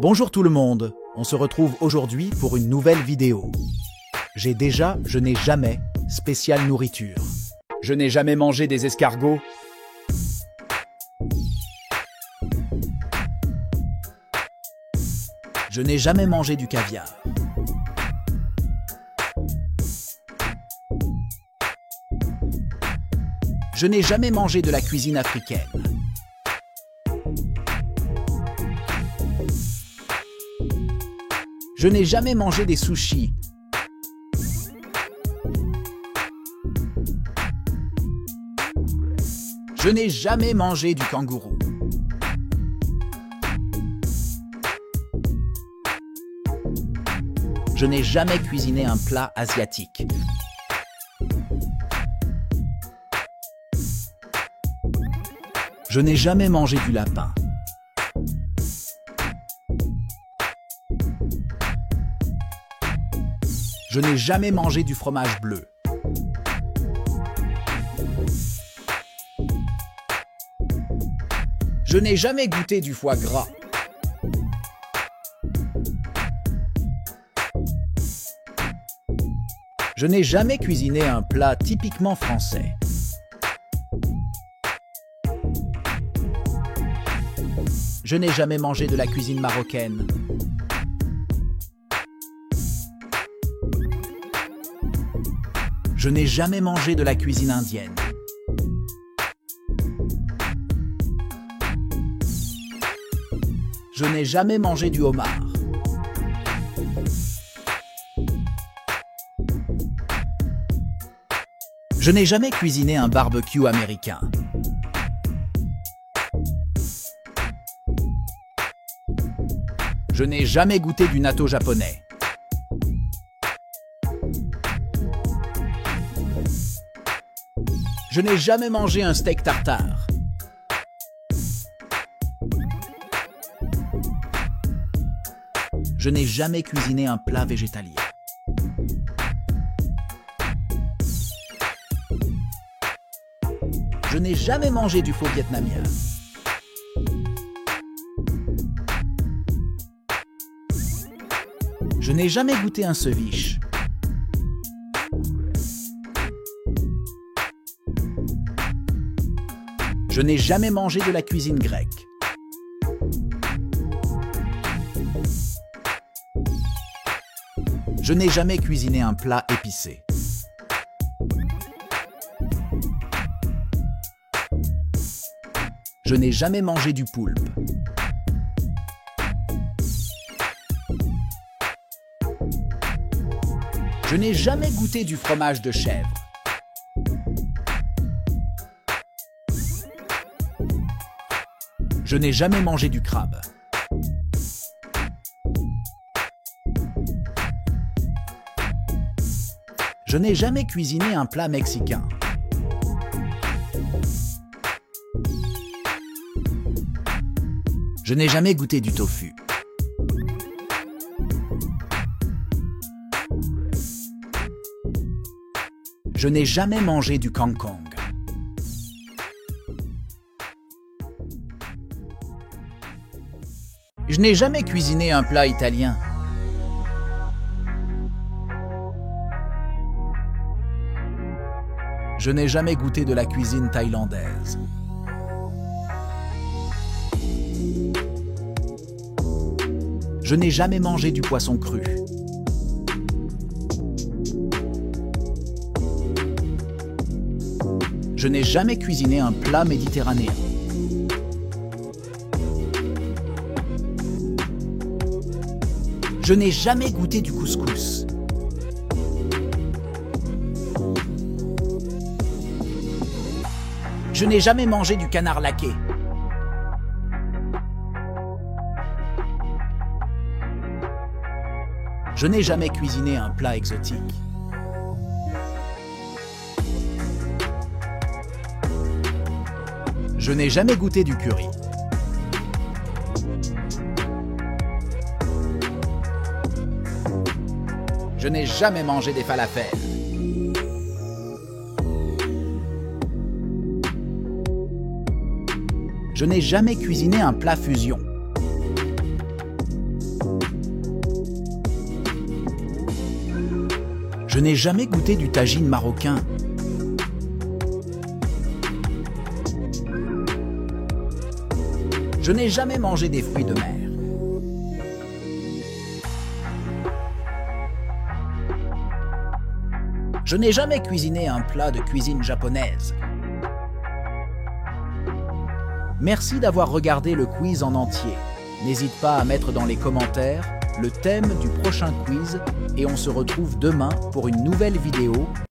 Bonjour tout le monde, on se retrouve aujourd'hui pour une nouvelle vidéo. Je n'ai jamais, spéciale nourriture. Je n'ai jamais mangé des escargots. Je n'ai jamais mangé du caviar. Je n'ai jamais mangé de la cuisine africaine. Je n'ai jamais mangé des sushis. Je n'ai jamais mangé du kangourou. Je n'ai jamais cuisiné un plat asiatique. Je n'ai jamais mangé du lapin. Je n'ai jamais mangé du fromage bleu. Je n'ai jamais goûté du foie gras. Je n'ai jamais cuisiné un plat typiquement français. Je n'ai jamais mangé de la cuisine marocaine. Je n'ai jamais mangé de la cuisine indienne. Je n'ai jamais mangé du homard. Je n'ai jamais cuisiné un barbecue américain. Je n'ai jamais goûté du natto japonais. Je n'ai jamais mangé un steak tartare. Je n'ai jamais cuisiné un plat végétalien. Je n'ai jamais mangé du faux vietnamien. Je n'ai jamais goûté un ceviche. Je n'ai jamais mangé de la cuisine grecque. Je n'ai jamais cuisiné un plat épicé. Je n'ai jamais mangé du poulpe. Je n'ai jamais goûté du fromage de chèvre. Je n'ai jamais mangé du crabe. Je n'ai jamais cuisiné un plat mexicain. Je n'ai jamais goûté du tofu. Je n'ai jamais mangé du kangkong. Je n'ai jamais cuisiné un plat italien. Je n'ai jamais goûté de la cuisine thaïlandaise. Je n'ai jamais mangé du poisson cru. Je n'ai jamais cuisiné un plat méditerranéen. Je n'ai jamais goûté du couscous. Je n'ai jamais mangé du canard laqué. Je n'ai jamais cuisiné un plat exotique. Je n'ai jamais goûté du curry. Je n'ai jamais mangé des falafels. Je n'ai jamais cuisiné un plat fusion. Je n'ai jamais goûté du tagine marocain. Je n'ai jamais mangé des fruits de mer. Je n'ai jamais cuisiné un plat de cuisine japonaise. Merci d'avoir regardé le quiz en entier. N'hésite pas à mettre dans les commentaires le thème du prochain quiz et on se retrouve demain pour une nouvelle vidéo